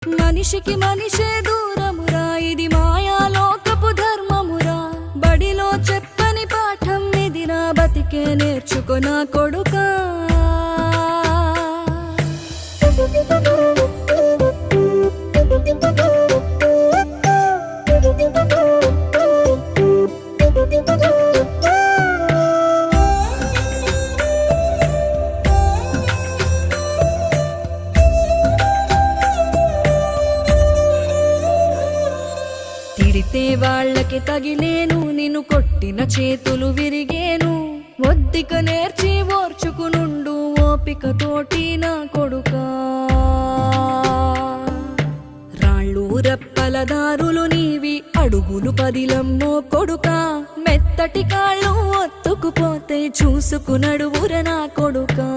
మనిషికి మనిషే దూరమురా, ఇది మాయాలోకపు ధర్మమురా. బడిలో చెప్పని పాఠం ఇదిరా, బతికే నేర్చుకొనా కొడుకా. తిడితే వాళ్ళకి తగిలేను, నిన్ను కొట్టిన చేతులు విరిగేను. ఒద్దిక నేర్చి ఓర్చుకునుండు ఓపికతోటి నా కొడుకా. రాళ్ళు రెప్పల దారులు నీవి, అడుగులు పదిలమ్మో కొడుకా. మెత్తటి కాళ్ళు ఒత్తుకుపోతే చూసుకునడువుర నా కొడుకా.